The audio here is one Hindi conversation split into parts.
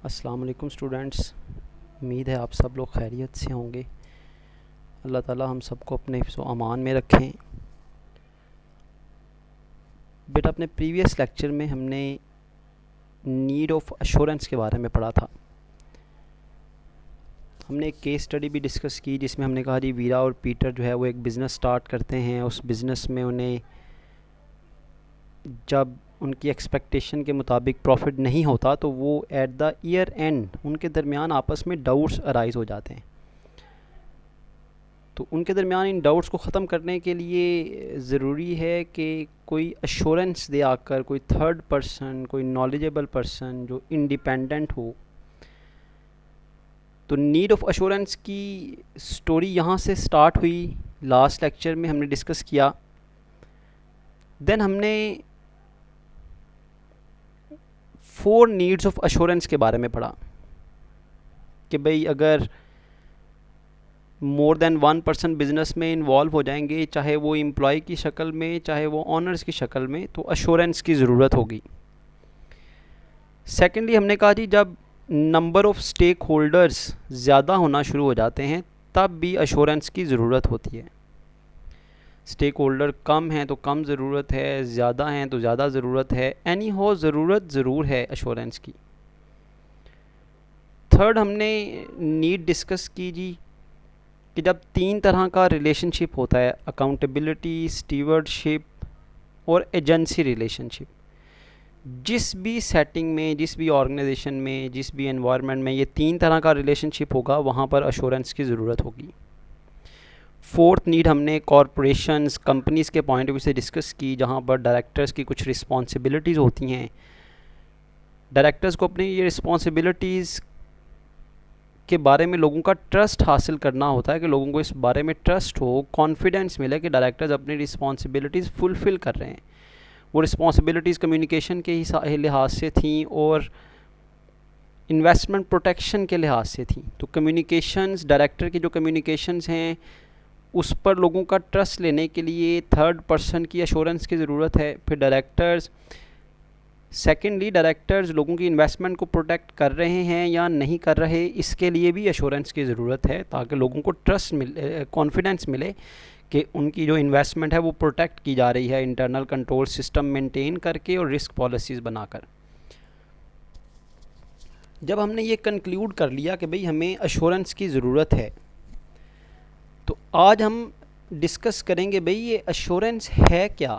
अस्सलाम वालेकुम स्टूडेंट्स। उम्मीद है आप सब लोग खैरियत से होंगे। अल्लाह ताला हम सबको अपने हिफ्ज़ व अमान में रखें। बेटा, अपने प्रीवियस लेक्चर में हमने नीड ऑफ एश्योरेंस के बारे में पढ़ा था। हमने एक केस स्टडी भी डिस्कस की जिसमें हमने कहा जी वीरा और पीटर जो है वो एक बिज़नेस स्टार्ट करते हैं। उस बिज़नेस में उन्हें जब उनकी एक्सपेक्टेशन के मुताबिक प्रॉफिट नहीं होता तो वो एट द ईयर एंड उनके दरमियान आपस में डाउट्स अराइज़ हो जाते हैं। तो उनके दरमियान इन डाउट्स को ख़त्म करने के लिए ज़रूरी है कि कोई अश्योरेंस दे आकर, कोई थर्ड पर्सन, कोई नॉलेजेबल पर्सन जो इंडिपेंडेंट हो। तो नीड ऑफ अश्योरेंस की स्टोरी यहाँ से स्टार्ट हुई। लास्ट लेक्चर में हमने डिस्कस किया। देन हमने 4 नीड्स ऑफ अश्योरेंस के बारे में पढ़ा कि भाई अगर मोर देन 1 पर्सन बिज़नेस में इन्वॉल्व हो जाएंगे, चाहे वो एम्प्लॉय की शक्ल में, चाहे वो ऑनर्स की शक्ल में, तो अश्योरेंस की ज़रूरत होगी। सेकेंडली हमने कहा जी जब नंबर ऑफ़ स्टेक होल्डर्स ज़्यादा होना शुरू हो जाते हैं तब भी अश्योरेंस की ज़रूरत होती है। स्टेक होल्डर कम हैं तो कम ज़रूरत है, ज़्यादा हैं तो ज़्यादा ज़रूरत है। एनी हो ज़रूरत ज़रूर है अश्योरेंस की। थर्ड हमने नीड डिस्कस की जी कि जब 3 तरह का रिलेशनशिप होता है, अकाउंटेबिलिटी, स्टीवर्डशिप और एजेंसी रिलेशनशिप, जिस भी सेटिंग में, जिस भी ऑर्गेनाइजेशन में, जिस भी एनवायरनमेंट में ये 3 तरह का रिलेशनशिप होगा वहाँ पर अश्योरेंस की ज़रूरत होगी। फोर्थ नीड हमने कॉरपोरेशंस, कंपनीज़ के पॉइंट ऑफ व्यू से डिस्कस की, जहाँ पर डायरेक्टर्स की कुछ रिस्पॉन्सिबिलिटीज़ होती हैं। डायरेक्टर्स को अपनी ये रिस्पॉन्सिबिलिटीज़ के बारे में लोगों का ट्रस्ट हासिल करना होता है कि लोगों को इस बारे में ट्रस्ट हो, कॉन्फिडेंस मिले कि डायरेक्टर्स अपनी रिस्पॉन्सिबिलिटीज़ फुलफ़िल कर रहे हैं। वो रिस्पॉन्सिबिलिटीज़ कम्युनिकेशन के लिहाज से थी और इन्वेस्टमेंट प्रोटेक्शन के लिहाज से थी। तो कम्युनिकेशंस, डायरेक्टर की जो कम्युनिकेशंस हैं उस पर लोगों का ट्रस्ट लेने के लिए थर्ड पर्सन की अश्योरेंस की ज़रूरत है। फिर डायरेक्टर्स लोगों की इन्वेस्टमेंट को प्रोटेक्ट कर रहे हैं या नहीं कर रहे, इसके लिए भी अश्योरेंस की ज़रूरत है ताकि लोगों को ट्रस्ट मिले, कॉन्फिडेंस मिले कि उनकी जो इन्वेस्टमेंट है वो प्रोटेक्ट की जा रही है इंटरनल कंट्रोल सिस्टम मेंटेन करके और रिस्क पॉलिसीज़ बनाकर। जब हमने ये कंक्लूड कर लिया कि भाई हमें अश्योरेंस की ज़रूरत है, तो आज हम डिस्कस करेंगे भाई ये अश्योरेंस है क्या,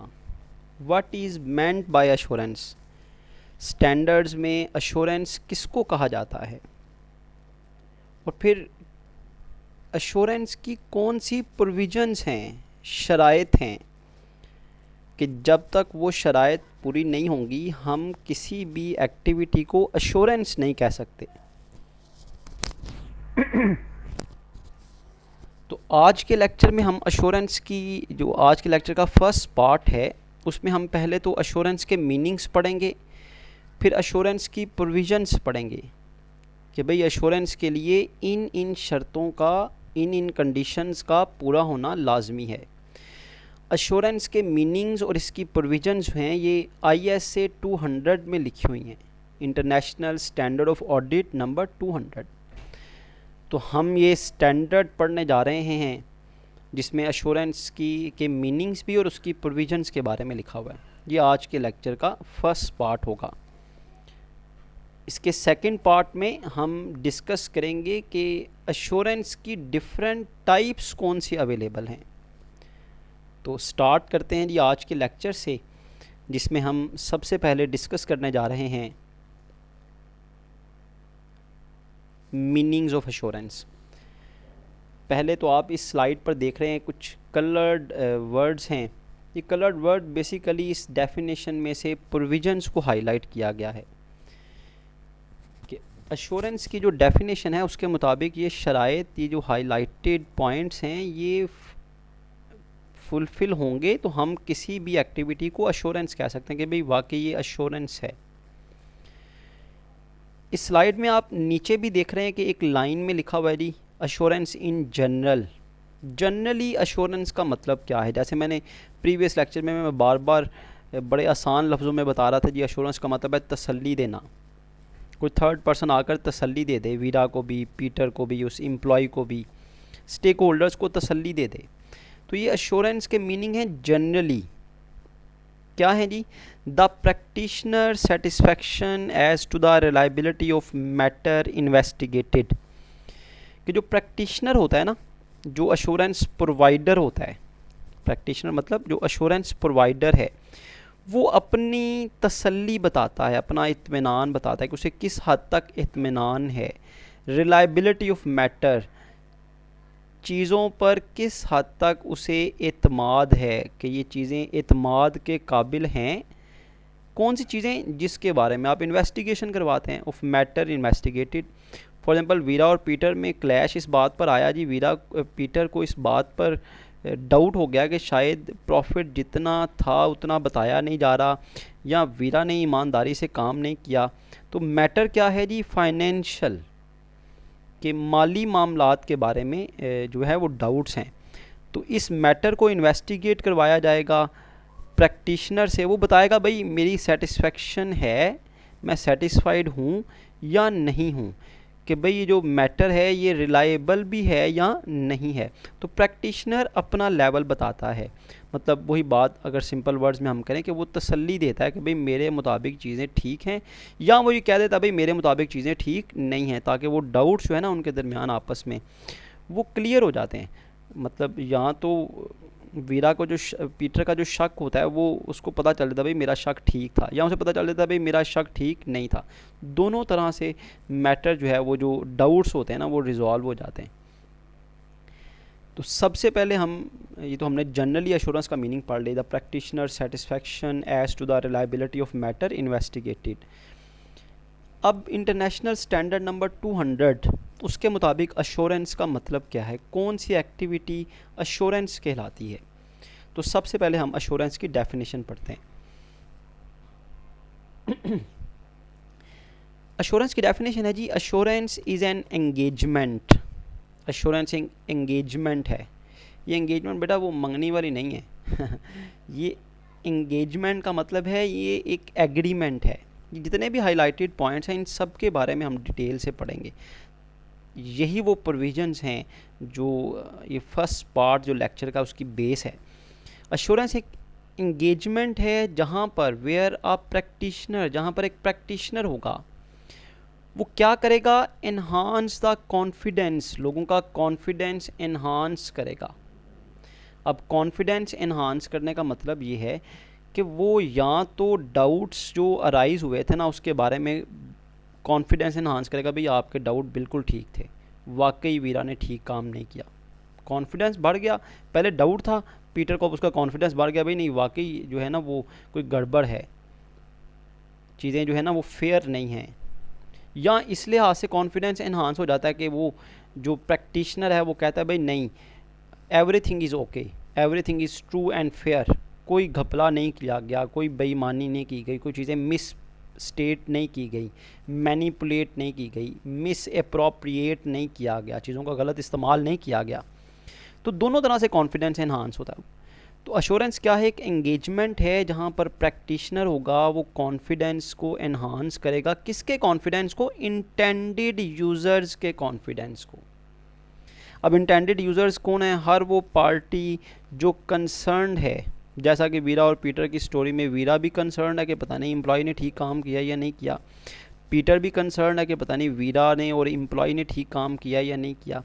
what is meant by assurance. Standards में अश्योरेंस किसको कहा जाता है, और फिर अश्योरेंस की कौन सी प्रोविजंस हैं, शराइत हैं कि जब तक वो शराइत पूरी नहीं होंगी हम किसी भी एक्टिविटी को अश्योरेंस नहीं कह सकते। तो आज के लेक्चर में हम अश्योरेंस की, जो आज के लेक्चर का फर्स्ट पार्ट है, उसमें हम पहले तो अश्योरेंस के मीनिंग्स पढ़ेंगे, फिर अश्योरेंस की प्रोविजंस पढ़ेंगे कि भाई अश्योरेंस के लिए इन इन शर्तों का, इन इन कंडीशंस का पूरा होना लाजमी है। अश्योरेंस के मीनिंग्स और इसकी प्रोविजंस हैं ये ISA 200 में लिखी हुई हैं, international standard of audit number 200। तो हम ये स्टैंडर्ड पढ़ने जा रहे हैं जिसमें अश्योरेंस की के मीनिंग्स भी और उसकी प्रोविजंस के बारे में लिखा हुआ है। ये आज के लेक्चर का फर्स्ट पार्ट होगा। इसके सेकंड पार्ट में हम डिस्कस करेंगे कि अश्योरेंस की डिफरेंट टाइप्स कौन सी अवेलेबल हैं। तो स्टार्ट करते हैं जी आज के लेक्चर से, जिसमें हम सबसे पहले डिस्कस करने जा रहे हैं मीनिंग्स ऑफ अश्योरेंस। पहले तो आप इस स्लाइड पर देख रहे हैं कुछ कलर्ड वर्ड्स हैं। ये कलर्ड वर्ड बेसिकली इस डेफिनेशन में से प्रोविजंस को हाईलाइट किया गया है कि अश्योरेंस की जो डेफिनेशन है उसके मुताबिक ये शराइत, ये जो हाईलाइटेड पॉइंट्स हैं, ये फुलफ़िल होंगे तो हम किसी भी एक्टिविटी को अश्योरेंस कह सकते हैं कि भाई वाकई ये अश्योरेंस है। इस स्लाइड में आप नीचे भी देख रहे हैं कि एक लाइन में लिखा हुआ है जी assurance in general. Generally assurance का मतलब क्या है? जैसे मैंने प्रीवियस लेक्चर में मैं बार बार बड़े आसान लफ्ज़ों में बता रहा था जी, अश्योरेंस का मतलब है तसल्ली देना। कोई थर्ड पर्सन आकर तसल्ली दे दे, वीरा को भी, पीटर को भी, उस एम्प्लॉय को भी, स्टेक होल्डर्स को तसल्ली दे दे। तो ये अश्योरेंस के मीनिंग है जनरली क्या है जी, the practitioner satisfaction as to the reliability of matter investigated. कि जो प्रैक्टिशनर होता है ना, जो अश्योरेंस प्रोवाइडर होता है, प्रैक्टिशनर मतलब जो अश्योरेंस प्रोवाइडर है, वो अपनी तसल्ली बताता है, अपना इत्मीनान बताता है कि उसे किस हद तक इत्मीनान है, रिलायबिलिटी ऑफ मैटर, चीज़ों पर किस हद तक उसे एतमाद है कि ये चीज़ें एतमाद के काबिल हैं। कौन सी चीज़ें जिसके बारे में आप इन्वेस्टिगेशन करवाते हैं, of matter investigated. For example Veera और पीटर में क्लैश इस बात पर आया जी, पीटर को इस बात पर डाउट हो गया कि शायद प्रॉफिट जितना था उतना बताया नहीं जा रहा, या वीरा ने ईमानदारी से काम नहीं किया। तो मैटर क्या है जी, फाइनेंशियल के माली मामलात के बारे में जो है वो डाउट्स हैं। तो इस मैटर को इन्वेस्टिगेट करवाया जाएगा प्रैक्टिशनर से, वो बताएगा भाई मेरी सेटिस्फेक्शन है, मैं सेटिस्फाइड हूँ या नहीं हूँ, कि भाई ये जो मैटर है ये रिलायबल भी है या नहीं है। तो प्रैक्टिशनर अपना लेवल बताता है, मतलब वही बात अगर सिंपल वर्ड्स में हम करें कि वो तसल्ली देता है कि भाई मेरे मुताबिक चीज़ें ठीक हैं, या वो ये कह देता है भाई मेरे मुताबिक चीज़ें ठीक नहीं हैं, ताकि वो डाउट्स जो है ना उनके दरमियान आपस में वो क्लियर हो जाते हैं। मतलब यहाँ तो वीरा को जो पीटर का जो शक होता है वो उसको पता चल जाता है भाई मेरा शक ठीक था, या उसे पता चल जाता है भाई मेरा शक ठीक नहीं था। दोनों तरह से मैटर जो है वो जो डाउट्स होते हैं ना वो रिजॉल्व हो जाते हैं। तो सबसे पहले ये तो हमने जनरली एश्योरेंस का मीनिंग पढ़ लिया, the practitioner satisfaction as to the reliability of matter investigated. अब इंटरनेशनल स्टैंडर्ड नंबर 200 उसके मुताबिक अश्योरेंस का मतलब क्या है, कौन सी एक्टिविटी अश्योरेंस कहलाती है। तो सबसे पहले हम अश्योरेंस की डेफिनेशन पढ़ते हैं। अश्योरेंस की डेफिनेशन है जी, assurance is an engagement. Assurance engagement है। ये एंगेजमेंट बेटा वो मंगनी वाली नहीं है ये एंगेजमेंट का मतलब है ये एक एग्रीमेंट है। जितने भी हाईलाइटेड पॉइंट्स हैं इन सब के बारे में हम डिटेल से पढ़ेंगे। यही वो प्रोविजंस हैं जो ये फर्स्ट पार्ट जो लेक्चर का उसकी बेस है। अश्योरेंस एक इंगेजमेंट है जहाँ पर वेयर अ प्रैक्टिशनर, जहाँ पर एक प्रैक्टिशनर होगा, वो क्या करेगा, एनहांस द कॉन्फिडेंस, लोगों का कॉन्फिडेंस एनहांस करेगा। अब कॉन्फिडेंस एनहांस करने का मतलब ये है कि वो या तो डाउट्स जो अराइज हुए थे ना उसके बारे में कॉन्फिडेंस एनहांस करेगा, भाई आपके डाउट बिल्कुल ठीक थे, वाकई वीरा ने ठीक काम नहीं किया, कॉन्फिडेंस बढ़ गया। पहले डाउट था पीटर को, अब उसका कॉन्फिडेंस बढ़ गया, भाई नहीं वाकई जो है ना वो कोई गड़बड़ है, चीज़ें जो है ना वो फेयर नहीं हैं। या इस लिहाज से कॉन्फिडेंस एनहांस हो जाता है कि वो जो प्रैक्टिशनर है वो कहता है भाई नहीं, everything is okay, everything is true and fair, कोई घपला नहीं किया गया, कोई बेईमानी नहीं की गई, कोई चीज़ें मिस स्टेट नहीं की गई, मैनिपुलेट नहीं की गई, मिस अप्रोप्रिएट नहीं किया गया, चीज़ों का गलत इस्तेमाल नहीं किया गया। तो दोनों तरह से कॉन्फिडेंस एनहांस होता है। तो अश्योरेंस क्या है, एक एंगेजमेंट है जहाँ पर प्रैक्टिशनर होगा वो कॉन्फिडेंस को एनहांस करेगा। किसके कॉन्फिडेंस को, इंटेंडेड यूज़र्स के कॉन्फिडेंस को। अब इंटेंडेड यूज़र्स कौन है, हर वो पार्टी जो कंसर्न्ड है। जैसा कि वीरा और पीटर की स्टोरी में वीरा भी कंसर्न है कि पता नहीं एम्प्लॉय ने ठीक काम किया या नहीं किया, पीटर भी कंसर्न है कि पता नहीं वीरा ने और एम्प्लॉय ने ठीक काम किया या नहीं किया।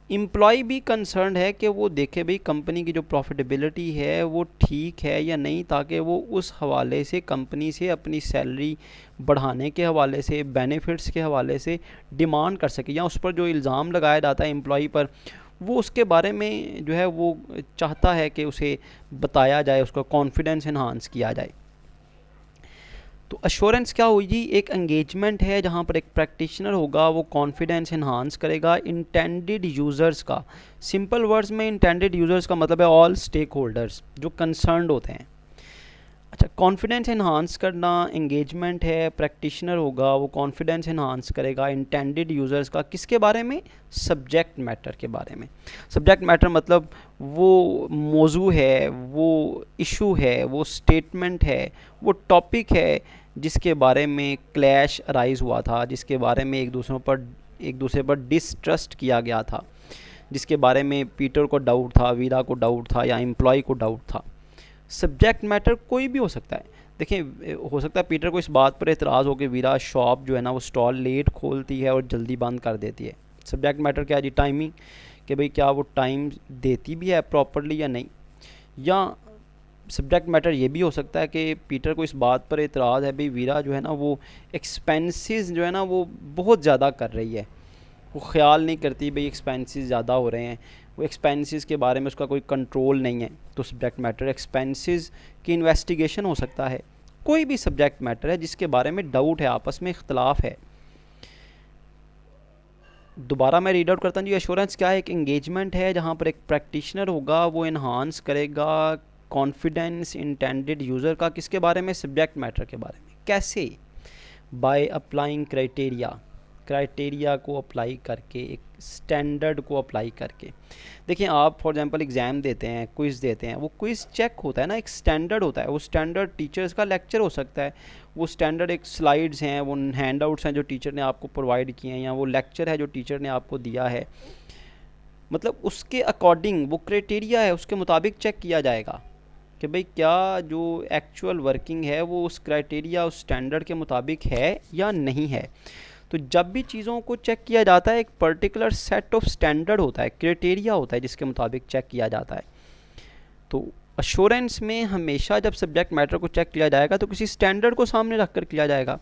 एम्प्लॉय भी कंसर्न है कि वो देखे भाई कंपनी की जो प्रॉफिटेबिलिटी है वो ठीक है या नहीं, ताकि वो उस हवाले से कंपनी से अपनी सैलरी बढ़ाने के हवाले से, बेनिफिट्स के हवाले से डिमांड कर सके, या उस पर जो इल्ज़ाम लगाया जाता है एम्प्लॉय पर वो उसके बारे में जो है वो चाहता है कि उसे बताया जाए, उसका कॉन्फिडेंस एनहांस किया जाए। तो अश्योरेंस क्या हुई जी, एक एंगेजमेंट है जहाँ पर एक प्रैक्टिशनर होगा वो कॉन्फिडेंस एनहांस करेगा इंटेंडेड यूज़र्स का। सिंपल वर्ड्स में इंटेंडेड यूज़र्स का मतलब है ऑल स्टेक होल्डर्स जो कंसर्न्ड होते हैं। अच्छा, कॉन्फिडेंस एनहांस करना एंगेजमेंट है, प्रैक्टिशनर होगा वो कॉन्फिडेंस एनहांस करेगा इंटेंडेड यूज़र्स का। किसके बारे में, सब्जेक्ट मैटर के बारे में। सब्जेक्ट मैटर मतलब वो मौजू है, वो इशू है, वो स्टेटमेंट है, वो टॉपिक है जिसके बारे में क्लैश अराइज हुआ था, जिसके बारे में एक दूसरे पर डिसट्रस्ट किया गया था, जिसके बारे में पीटर को डाउट था, वीरा को डाउट था, या एम्प्लॉय को डाउट था। सब्जेक्ट मैटर कोई भी हो सकता है। देखिए, हो सकता है पीटर को इस बात पर एतराज़ हो कि वीरा शॉप जो है ना वो स्टॉल लेट खोलती है और जल्दी बंद कर देती है। सब्जेक्ट मैटर क्या है जी? टाइमिंग, कि भाई क्या वो टाइम देती भी है प्रॉपरली या नहीं। या सब्जेक्ट मैटर ये भी हो सकता है कि पीटर को इस बात पर एतराज़ है भाई वीरा जो है ना वो एक्सपेंसेस जो है ना वो बहुत ज़्यादा कर रही है, वो ख्याल नहीं करती भाई एक्सपेंसेस ज़्यादा हो रहे हैं, वो एक्सपेंसेस के बारे में उसका कोई कंट्रोल नहीं है। तो सब्जेक्ट मैटर एक्सपेंसेस की इन्वेस्टिगेशन हो सकता है। कोई भी सब्जेक्ट मैटर है जिसके बारे में डाउट है, आपस में इख्तलाफ है। दोबारा मैं रीड आउट करता हूँ जी। एश्योरेंस क्या है? एक एंगेजमेंट है जहाँ पर एक प्रैक्टिशनर होगा, वो इन्हांस करेगा कॉन्फिडेंस इंटेंडेड यूज़र का। किसके बारे में? सब्जेक्ट मैटर के बारे में। कैसे? बाय अप्लाइंग क्राइटेरिया को अप्लाई करके, एक स्टैंडर्ड को अप्लाई करके। देखिए, आप फॉर एग्जांपल एग्ज़ाम देते हैं, क्विज़ देते हैं, वो क्विज़ चेक होता है ना, एक स्टैंडर्ड होता है। वो स्टैंडर्ड टीचर्स का लेक्चर हो सकता है, वो स्टैंडर्ड एक स्लाइड्स हैं, वो हैंड आउट्स हैं जो टीचर ने आपको प्रोवाइड किए हैं, या वो लेक्चर है जो टीचर ने आपको दिया है। मतलब उसके अकॉर्डिंग वो क्राइटेरिया है, उसके मुताबिक चेक किया जाएगा कि भाई क्या जो एक्चुअल वर्किंग है वो उस क्राइटेरिया, उस स्टैंडर्ड के मुताबिक है या नहीं है। तो जब भी चीज़ों को चेक किया जाता है, एक पर्टिकुलर सेट ऑफ स्टैंडर्ड होता है, क्राइटेरिया होता है जिसके मुताबिक चेक किया जाता है। तो अश्योरेंस में हमेशा जब सब्जेक्ट मैटर को चेक किया जाएगा तो किसी स्टैंडर्ड को सामने रख कर किया जाएगा।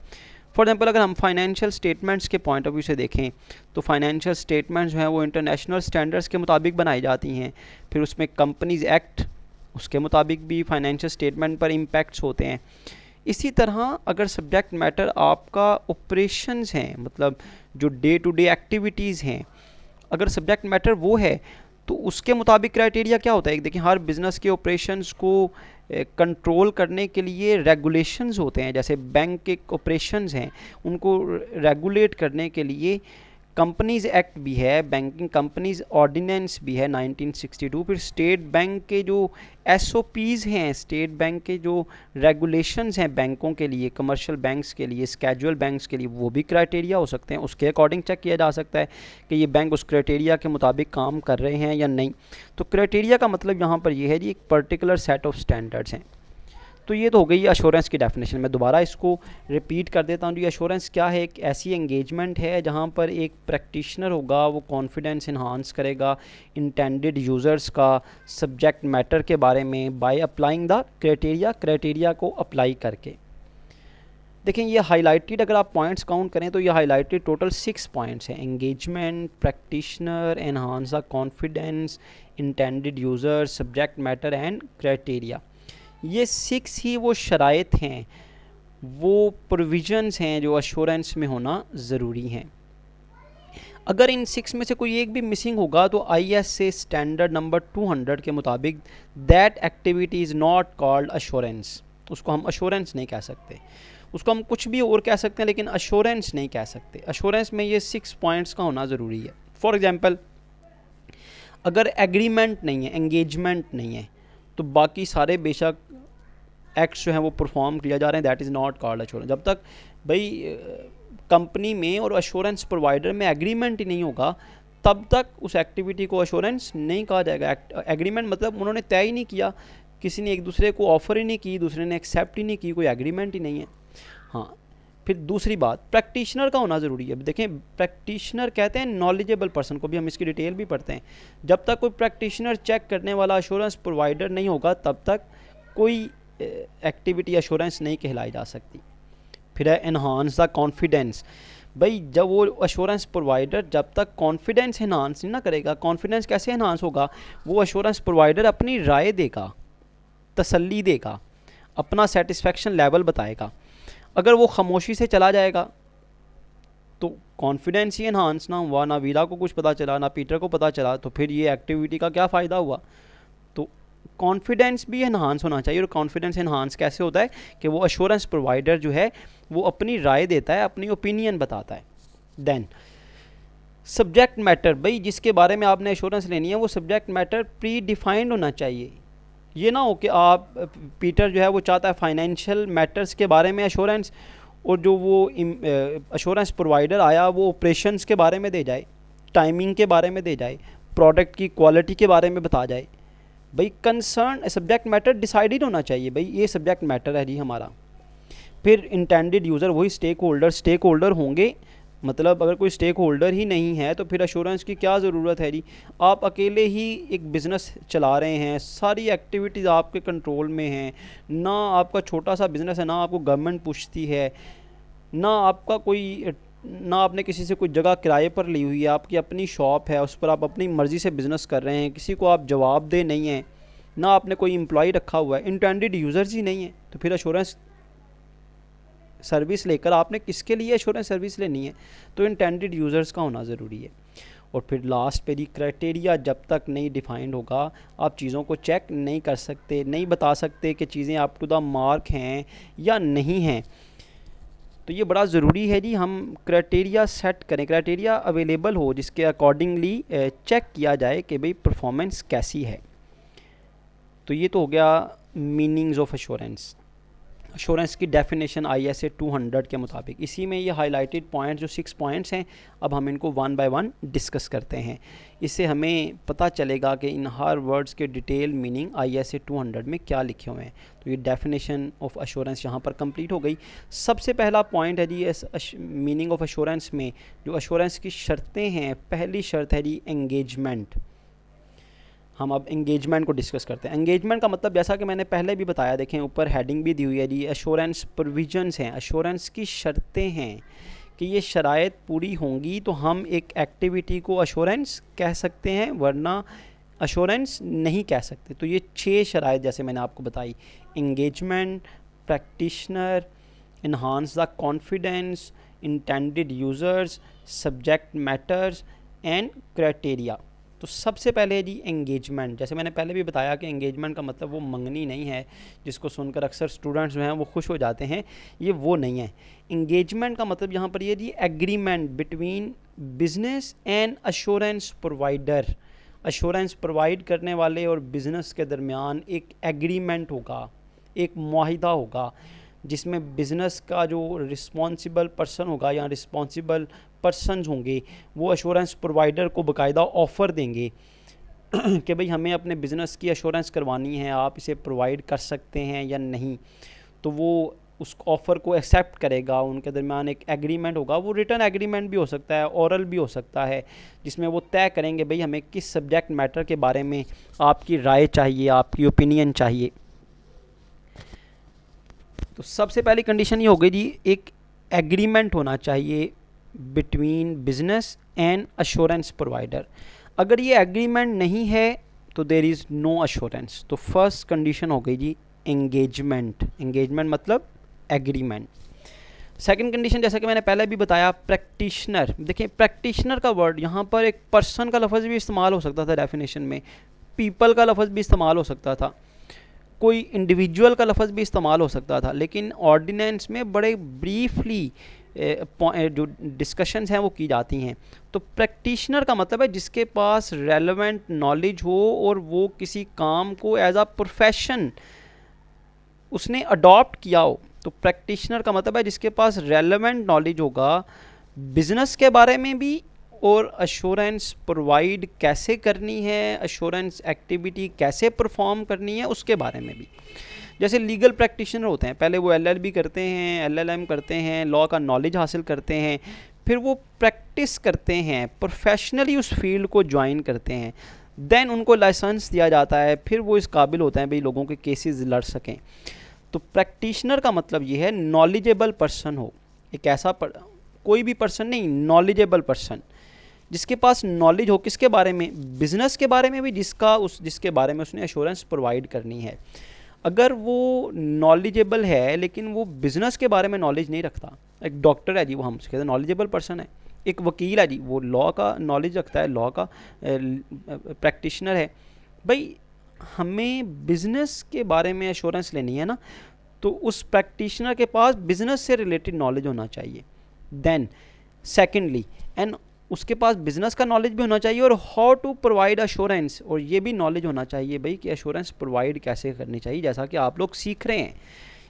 फॉर एग्जांपल, अगर हम फाइनेंशियल स्टेटमेंट्स के पॉइंट ऑफ व्यू से देखें तो फाइनेंशियल स्टेटमेंट्स जो हैं वो इंटरनेशनल स्टैंडर्ड्स के मुताबिक बनाई जाती हैं। फिर उसमें कंपनीज एक्ट, उसके मुताबिक भी फाइनेंशियल स्टेटमेंट पर इम्पैक्ट्स होते हैं। इसी तरह अगर सब्जेक्ट मैटर आपका ऑपरेशंस हैं, मतलब जो डे टू डे एक्टिविटीज़ हैं, अगर सब्जेक्ट मैटर वो है तो उसके मुताबिक क्राइटेरिया क्या होता है? देखिए, हर बिज़नेस के ऑपरेशंस को कंट्रोल करने के लिए रेगुलेशंस होते हैं। जैसे बैंक के ऑपरेशंस हैं, उनको रेगुलेट करने के लिए कंपनीज एक्ट भी है, बैंकिंग कंपनीज ऑर्डिनेंस भी है 1962। फिर स्टेट बैंक के जो एसओपीज़ हैं, स्टेट बैंक के जो रेगुलेशंस हैं बैंकों के लिए, कमर्शियल बैंक्स के लिए, स्केजुअल बैंक्स के लिए, वो भी क्राइटेरिया हो सकते हैं। उसके अकॉर्डिंग चेक किया जा सकता है कि ये बैंक उस क्राइटेरिया के मुताबिक काम कर रहे हैं या नहीं। तो क्राइटेरिया का मतलब यहाँ पर ये है जी, एक पर्टिकुलर सेट ऑफ स्टैंडर्ड्स हैं। तो ये तो हो गई एश्योरेंस की डेफिनेशन। मैं दोबारा इसको रिपीट कर देता हूँ जी। एश्योरेंस क्या है? एक ऐसी एंगेजमेंट है जहाँ पर एक प्रैक्टिशनर होगा, वो कॉन्फिडेंस इन्हांस करेगा इंटेंडेड यूज़र्स का सब्जेक्ट मैटर के बारे में बाय अप्लाइंग द क्राइटेरिया को अप्लाई करके। देखें, ये हाईलाइटेड अगर आप पॉइंट्स काउंट करें तो ये हाईलाइटेड टोटल 6 पॉइंट्स हैं। Engagement, practitioner, enhance the confidence, intended user, subject matter and criteria. ये 6 ही वो शराइत हैं, वो प्रोविजंस हैं जो एश्योरेंस में होना ज़रूरी हैं। अगर इन 6 में से कोई एक भी मिसिंग होगा तो ISA स्टैंडर्ड नंबर 200 के मुताबिक that activity is not called assurance. उसको हम एश्योरेंस नहीं कह सकते, उसको हम कुछ भी और कह सकते हैं लेकिन एश्योरेंस नहीं कह सकते। एश्योरेंस में ये 6 पॉइंट्स का होना ज़रूरी है। फॉर एग्जांपल, अगर एग्रीमेंट नहीं है, एंगेजमेंट नहीं है, तो बाकी सारे बेशक एक्ट्स जो हैं वो परफॉर्म किया जा रहे हैं, that is not called assurance. जब तक भाई कंपनी में और एश्योरेंस प्रोवाइडर में एग्रीमेंट ही नहीं होगा तब तक उस एक्टिविटी को एश्योरेंस नहीं कहा जाएगा। एग्रीमेंट मतलब उन्होंने तय ही नहीं किया, किसी ने एक दूसरे को ऑफ़र ही नहीं की, दूसरे ने एक्सेप्ट ही नहीं की, कोई एग्रीमेंट ही नहीं है। हाँ, फिर दूसरी बात, प्रैक्टिशनर का होना ज़रूरी है। देखें, प्रैक्टिशनर कहते हैं नॉलेजेबल पर्सन को, भी हम इसकी डिटेल भी पढ़ते हैं। जब तक कोई प्रैक्टिशनर चेक करने वाला एश्योरेंस प्रोवाइडर नहीं होगा तब तक कोई एक्टिविटी एश्योरेंस नहीं कहलाई जा सकती। फिर है एनहांस द कॉन्फिडेंस। भाई जब वो एश्योरेंस प्रोवाइडर जब तक कॉन्फिडेंस एनहांस नहीं ना करेगा, कॉन्फिडेंस कैसे एनहांस होगा? वो एश्योरेंस प्रोवाइडर अपनी राय देगा, तसल्ली देगा, अपना सेटिस्फेक्शन लेवल बताएगा। अगर वो खामोशी से चला जाएगा तो कॉन्फिडेंस ही एनहांस ना हुआ, ना वीरा को कुछ पता चला, ना पीटर को पता चला, तो फिर ये एक्टिविटी का क्या फ़ायदा हुआ? तो कॉन्फिडेंस भी एनहांस होना चाहिए। और कॉन्फिडेंस एनहांस कैसे होता है कि वो एश्योरेंस प्रोवाइडर जो है वो अपनी राय देता है, अपनी ओपिनियन बताता है। देन सब्जेक्ट मैटर, भाई जिसके बारे में आपने एश्योरेंस लेनी है वो सब्जेक्ट मैटर प्री डिफाइंड होना चाहिए। ये ना हो कि आप पीटर जो है वो चाहता है फाइनेंशियल मैटर्स के बारे में एश्योरेंस, और जो वो एश्योरेंस प्रोवाइडर आया वो ऑपरेशंस के बारे में दे जाए, टाइमिंग के बारे में दे जाए, प्रोडक्ट की क्वालिटी के बारे में बता जाए। भाई कंसर्न सब्जेक्ट मैटर डिसाइडेड होना चाहिए, भाई ये सब्जेक्ट मैटर है जी हमारा। फिर इंटेंडेड यूज़र वही स्टेक होल्डर होंगे, मतलब अगर कोई स्टेक होल्डर ही नहीं है तो फिर एश्योरेंस की क्या ज़रूरत है जी। आप अकेले ही एक बिज़नेस चला रहे हैं, सारी एक्टिविटीज़ आपके कंट्रोल में हैं, ना आपका छोटा सा बिज़नेस है, ना आपको गवर्नमेंट पूछती है, ना आपका कोई, ना आपने किसी से कोई जगह किराए पर ली हुई है, आपकी अपनी शॉप है, उस पर आप अपनी मर्ज़ी से बिज़नेस कर रहे हैं, किसी को आप जवाबदेह नहीं हैं, ना आपने कोई एम्प्लॉय रखा हुआ है, इंटेंडेड यूज़र्स ही नहीं है, तो फिर एश्योरेंस सर्विस लेकर आपने किसके लिए एश्योरेंस सर्विस लेनी है? तो इंटेंडेड यूज़र्स का होना ज़रूरी है। और फिर लास्ट पे जी क्राइटेरिया जब तक नहीं डिफाइंड होगा आप चीज़ों को चेक नहीं कर सकते, नहीं बता सकते कि चीज़ें अप टू द मार्क हैं या नहीं हैं। तो ये बड़ा ज़रूरी है जी, हम क्राइटेरिया सेट करें, क्राइटेरिया अवेलेबल हो जिसके अकॉर्डिंगली चेक किया जाए कि भाई परफॉर्मेंस कैसी है। तो ये तो हो गया मीनिंग्स ऑफ एश्योरेंस। एश्योरेंस की डेफिनेशन ISA 200 के मुताबिक। इसी में ये हाईलाइटेड पॉइंट जो 6 पॉइंट्स हैं, अब हम इनको वन बाय वन डिस्कस करते हैं। इससे हमें पता चलेगा कि इन हर वर्ड्स के डिटेल मीनिंग ISA 200 में क्या लिखे हुए हैं। तो ये डेफिनेशन ऑफ एश्योरेंस यहाँ पर कंप्लीट हो गई। सबसे पहला पॉइंट है जी मीनिंग ऑफ एश्योरेंस में जो एश्योरेंस की शर्तें हैं, पहली शर्त है जी एंगेजमेंट। हम अब एंगेजमेंट को डिस्कस करते हैं। एंगेजमेंट का मतलब जैसा कि मैंने पहले भी बताया, देखें ऊपर हेडिंग भी दी हुई है जी, एश्योरेंस प्रोविजंस हैं, एश्योरेंस की शर्तें हैं कि ये शराइत पूरी होंगी तो हम एक एक्टिविटी को एश्योरेंस कह सकते हैं, वरना एश्योरेंस नहीं कह सकते। तो ये 6 शराइत जैसे मैंने आपको बताई, engagement, practitioner, enhance the confidence, intended users, subject matters and criteria. तो सबसे पहले जी एंगेजमेंट। जैसे मैंने पहले भी बताया कि एंगेजमेंट का मतलब वो मंगनी नहीं है जिसको सुनकर अक्सर स्टूडेंट्स जो हैं वो खुश हो जाते हैं, ये वो नहीं है। एंगेजमेंट का मतलब यहाँ पर ये जी agreement between business and assurance provider. Assurance provide करने वाले और बिज़नेस के दरमियान एक एग्रीमेंट होगा, एक मुआहिदा होगा, जिसमें बिज़नेस का जो रिस्पॉन्सिबल पर्सन होगा या रिस्पॉन्सिबल पर्सनस होंगे वो एश्योरेंस प्रोवाइडर को बाकायदा ऑफ़र देंगे कि भाई हमें अपने बिज़नेस की एश्योरेंस करवानी है, आप इसे प्रोवाइड कर सकते हैं या नहीं। तो वो उस ऑफ़र को एक्सेप्ट करेगा, उनके दरमियान एक एग्रीमेंट होगा। वो रिटर्न एग्रीमेंट भी हो सकता है, ओरल भी हो सकता है, जिसमें वो तय करेंगे भाई हमें किस सब्जेक्ट मैटर के बारे में आपकी राय चाहिए, आपकी ओपिनियन चाहिए। तो सबसे पहली कंडीशन ये हो गई जी, एक एग्रीमेंट होना चाहिए between business and assurance provider. अगर ये एग्रीमेंट नहीं है तो देर इज़ नो एश्योरेंस। तो फर्स्ट कंडीशन हो गई जी एंगेजमेंट। एंगेजमेंट मतलब एग्रीमेंट। सेकंड कंडीशन जैसा कि मैंने पहले भी बताया, प्रैक्टिशनर। देखिए प्रैक्टिशनर का वर्ड यहाँ पर एक पर्सन का लफ्ज़ भी इस्तेमाल हो सकता था डेफिनेशन में, पीपल का लफ्ज़ भी इस्तेमाल हो सकता था, कोई इंडिविजुअल का लफ्ज़ भी इस्तेमाल हो सकता था, लेकिन ऑर्डिनेंस में बड़े ब्रीफली जो डिस्कशंस हैं वो की जाती हैं। तो प्रैक्टिशनर का मतलब है जिसके पास रेलेवेंट नॉलेज हो और वो किसी काम को एज अ प्रोफेशन उसने अडॉप्ट किया हो। तो प्रैक्टिशनर का मतलब है जिसके पास रेलेवेंट नॉलेज होगा बिज़नेस के बारे में भी और एश्योरेंस प्रोवाइड कैसे करनी है, एश्योरेंस एक्टिविटी कैसे परफॉर्म करनी है उसके बारे में भी। जैसे लीगल प्रैक्टिशनर होते हैं, पहले वो LLB करते हैं, LLM करते हैं, लॉ का नॉलेज हासिल करते हैं, फिर वो प्रैक्टिस करते हैं, प्रोफेशनली उस फील्ड को ज्वाइन करते हैं, देन उनको लाइसेंस दिया जाता है, फिर वो इस काबिल होते हैं भाई लोगों के केसेस लड़ सकें। तो प्रैक्टिशनर का मतलब ये है नॉलेजेबल पर्सन हो, एक ऐसा कोई भी पर्सन नहीं, नॉलेजेबल पर्सन जिसके पास नॉलेज हो किसके बारे में, बिज़नेस के बारे में भी, जिसके बारे में उसने एश्योरेंस प्रोवाइड करनी है। अगर वो नॉलेजेबल है लेकिन वो बिज़नेस के बारे में नॉलेज नहीं रखता, एक डॉक्टर है जी वो हम उसके नॉलेजेबल पर्सन है, एक वकील है जी वो लॉ का नॉलेज रखता है, लॉ का प्रैक्टिशनर है। भाई हमें बिज़नेस के बारे में एश्योरेंस लेनी है ना, तो उस प्रैक्टिशनर के पास बिज़नेस से रिलेटेड नॉलेज होना चाहिए। देन सेकेंडली एन उसके पास बिज़नेस का नॉलेज भी होना चाहिए और हाउ टू प्रोवाइड अश्योरेंस, और ये भी नॉलेज होना चाहिए भाई कि अश्योरेंस प्रोवाइड कैसे करनी चाहिए। जैसा कि आप लोग सीख रहे हैं,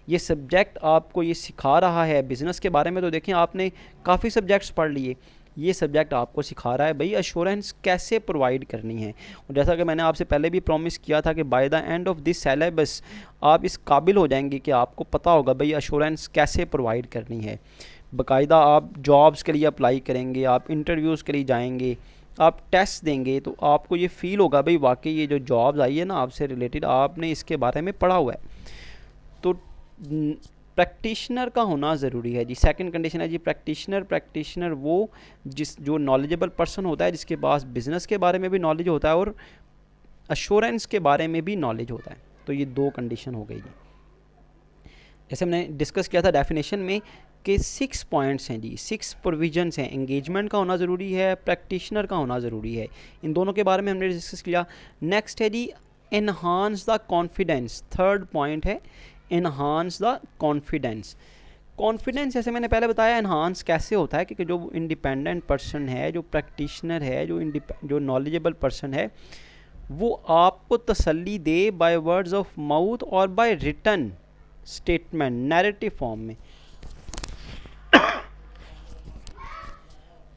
ये सब्जेक्ट आपको ये सिखा रहा है बिज़नेस के बारे में। तो देखें आपने काफ़ी सब्जेक्ट्स पढ़ लिए, ये सब्जेक्ट आपको सिखा रहा है भाई अश्योरेंस कैसे प्रोवाइड करनी है। और जैसा कि मैंने आपसे पहले भी प्रॉमिस किया था कि by the end of this syllabus आप इस काबिल हो जाएंगे कि आपको पता होगा भाई अश्योरेंस कैसे प्रोवाइड करनी है। बाकायदा आप जॉब्स के लिए अप्लाई करेंगे, आप इंटरव्यूज़ के लिए जाएंगे, आप टेस्ट देंगे, तो आपको ये फ़ील होगा भाई वाकई ये जो जॉब्स आई है ना आपसे रिलेटेड, आपने इसके बारे में पढ़ा हुआ है। तो प्रैक्टिशनर का होना ज़रूरी है जी। सेकंड कंडीशन है जी प्रैक्टिशनर वो जो नॉलेजेबल पर्सन होता है, जिसके पास बिज़नेस के बारे में भी नॉलेज होता है और अश्योरेंस के बारे में भी नॉलेज होता है। तो ये 2 कंडीशन हो गई जी। जैसे हमने डिस्कस किया था डेफिनेशन में कि 6 पॉइंट्स हैं जी, 6 प्रोविजंस हैं। एंगेजमेंट का होना ज़रूरी है, प्रैक्टिशनर का होना ज़रूरी है, इन दोनों के बारे में हमने डिस्कस किया। नेक्स्ट है जी enhance the confidence, third point है एनहांस द कॉन्फिडेंस। कॉन्फिडेंस जैसे मैंने पहले बताया एनहांस कैसे होता है, क्योंकि जो इंडिपेंडेंट पर्सन है, जो प्रैक्टिशनर है, जो नॉलेजेबल पर्सन है, वो आपको तसल्ली दे बाय वर्ड्स ऑफ माउथ और by written statement narrative form में,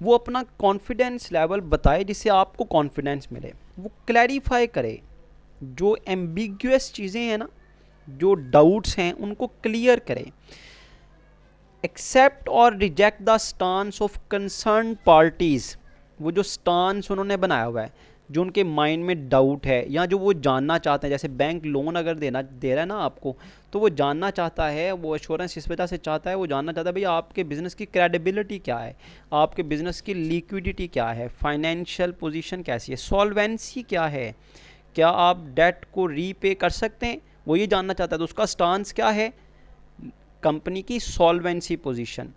वो अपना कॉन्फिडेंस लेवल बताए जिससे आपको कॉन्फिडेंस मिले। वो क्लैरिफाई करे जो एम्बिग्यूअस चीज़ें हैं ना, जो डाउट्स हैं उनको क्लियर करे। एक्सेप्ट और reject the stance of concern parties, वो जो स्टांस उन्होंने बनाया हुआ है, जो उनके माइंड में डाउट है या जो वो जानना चाहते हैं। जैसे बैंक लोन अगर दे रहा है ना आपको, तो वो जानना चाहता है, वो एश्योरेंस इस वजह से चाहता है, वो जानना चाहता है भाई आपके बिज़नेस की क्रेडिबिलिटी क्या है, आपके बिज़नेस की लिक्विडिटी क्या है, फाइनेंशियल पोजीशन कैसी है, सॉल्वेंसी क्या है, क्या आप डेट को रीपे कर सकते हैं, वो ये जानना चाहता है। तो उसका स्टांस क्या है, कंपनी की सॉल्वेंसी पोजीशन।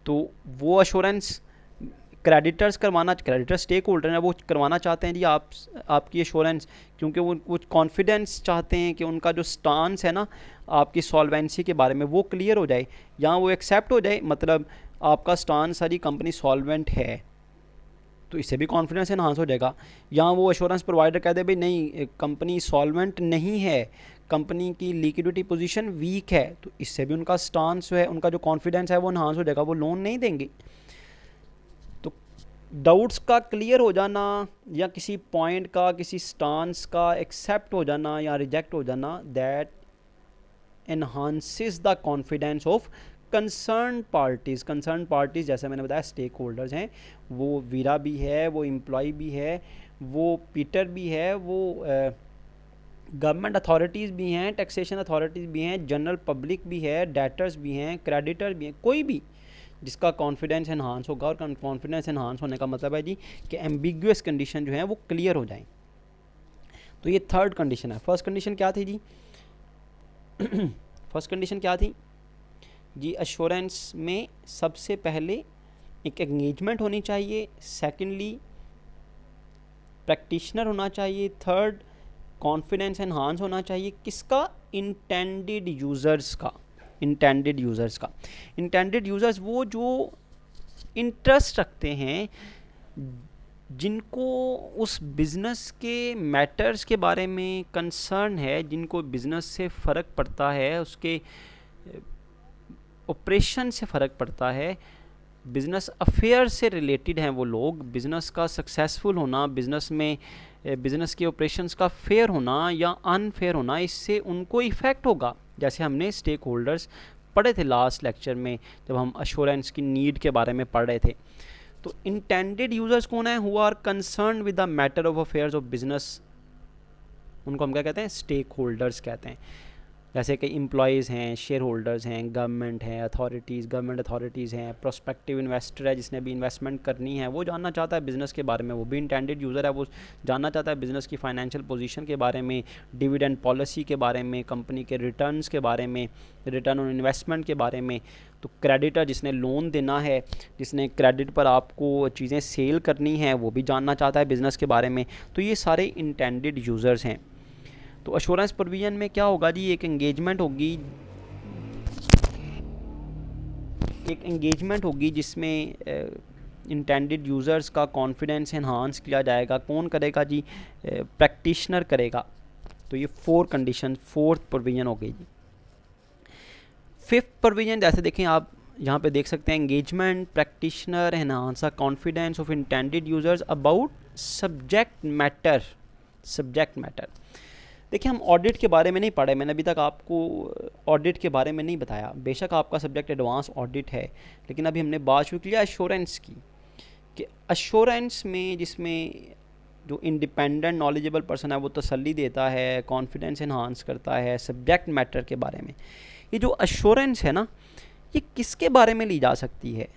तो वो एश्योरेंस क्रेडिटर स्टेक होल्डर है, वो करवाना चाहते हैं जी आपकी एश्योरेंस, क्योंकि वो कुछ कॉन्फिडेंस चाहते हैं कि उनका जो स्टांस है ना आपकी सॉल्वेंसी के बारे में वो क्लियर हो जाए, या वो एक्सेप्ट हो जाए, मतलब आपका स्टांस सारी कंपनी सॉल्वेंट है, तो इससे भी कॉन्फिडेंस इनहांस हो जाएगा। या वो एश्योरेंस प्रोवाइडर कह दे भाई नहीं कंपनी सॉल्वेंट नहीं है, कंपनी की लिक्विडिटी पोजीशन वीक है, तो इससे भी उनका स्टांस है, उनका जो कॉन्फिडेंस है वो इनहांस हो जाएगा, वो लोन नहीं देंगे। तो डाउट्स का क्लियर हो जाना या किसी पॉइंट का, किसी स्टांस का एक्सेप्ट हो जाना या रिजेक्ट हो जाना, that enhances the confidence of concern parties जैसे मैंने बताया स्टेक होल्डर्स हैं, वो वीरा भी है, वो एम्प्लॉय भी है, वो पीटर भी है, वो गवर्नमेंट अथॉरिटीज़ भी हैं, टैक्सेशन अथॉरिटीज़ भी हैं, जनरल पब्लिक भी है, डेटर्स भी हैं, क्रेडिटर भी हैं, कोई भी जिसका कॉन्फिडेंस एनहांस होगा। और कॉन्फिडेंस एनहांस होने का मतलब है जी कि एम्बिगुअस कंडीशन जो है वो क्लियर हो जाए। तो ये थर्ड कंडीशन है। फर्स्ट कंडीशन क्या थी जी? फर्स्ट कंडीशन क्या थी जी? एश्योरेंस में सबसे पहले एक एंगेजमेंट होनी चाहिए, सेकेंडली प्रैक्टिशनर होना चाहिए, थर्ड कॉन्फिडेंस एनहांस होना चाहिए। किसका? इंटेंडेड यूज़र्स का। इंटेंडेड यूज़र्स वो जो इंटरेस्ट रखते हैं, जिनको उस बिज़नेस के मैटर्स के बारे में कंसर्न है, जिनको बिज़नेस से फ़र्क पड़ता है, उसके ऑपरेशन से फ़र्क पड़ता है, बिज़नेस अफेयर से रिलेटेड हैं वो लोग। बिज़नेस का सक्सेसफुल होना, बिज़नेस के ऑपरेशंस का फेयर होना या अनफेयर होना, इससे उनको इफ़ेक्ट होगा। जैसे हमने स्टेक होल्डर्स पढ़े थे लास्ट लेक्चर में जब हम एश्योरेंस की नीड के बारे में पढ़ रहे थे। तो इंटेंडेड यूज़र्स कौन है? Who are concern with the matter of affairs of business, उनको हम क्या कहते हैं? स्टेक होल्डर्स कहते हैं। जैसे कि एम्प्लॉयज़ हैं, शेयर होल्डर्स हैं, गवर्नमेंट अथॉरिटीज़ हैं, प्रोस्पेक्टिव इन्वेस्टर है जिसने भी इन्वेस्टमेंट करनी है, वो जानना चाहता है बिज़नेस के बारे में, वो भी इंटेंडेड यूज़र है, वो जानना चाहता है बिज़नेस की फाइनेंशियल पोजीशन के बारे में, डिविडेंड पॉलिसी के बारे में, कंपनी के रिटर्न्स के बारे में, रिटर्न ऑन इन्वेस्टमेंट के बारे में। तो क्रेडिटर जिसने लोन देना है, जिसने क्रेडिट पर आपको चीज़ें सेल करनी है, वो भी जानना चाहता है बिज़नेस के बारे में। तो ये सारे इंटेंडेड यूज़र्स हैं। तो एश्योरेंस प्रोविजन में क्या होगा जी? एक एंगेजमेंट होगी जिसमें इंटेंडेड यूज़र्स का कॉन्फिडेंस इन्हांस किया जाएगा। कौन करेगा जी? प्रैक्टिशनर करेगा। तो ये 4 कंडीशन, 4th प्रोविज़न हो गई जी। 5th प्रोविज़न जैसे देखें आप यहाँ पे देख सकते हैं, engagement practitioner enhance confidence of intended users about subject matter. Subject matter देखिए, हम ऑडिट के बारे में नहीं पढ़े, मैंने अभी तक आपको ऑडिट के बारे में नहीं बताया। बेशक आपका सब्जेक्ट एडवांस ऑडिट है, लेकिन अभी हमने बात शुरू किया एश्योरेंस की, कि एश्योरेंस में जिसमें जो इंडिपेंडेंट नॉलेजेबल पर्सन है वो तसल्ली देता है, कॉन्फिडेंस इन्हांस करता है सब्जेक्ट मैटर के बारे में। ये जो एश्योरेंस है ना, ये किसके बारे में ली जा सकती है?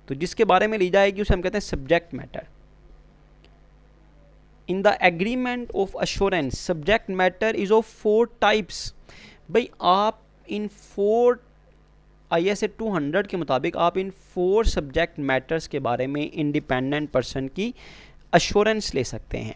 तो जिसके बारे में ली जाएगी उसे हम कहते हैं subject matter. In the agreement of assurance subject matter is of 4 types. भाई आप इन 4 ISA 200 के मुताबिक आप इन 4 सब्जेक्ट मैटर्स के बारे में इंडिपेंडेंट पर्सन की एश्योरेंस ले सकते हैं।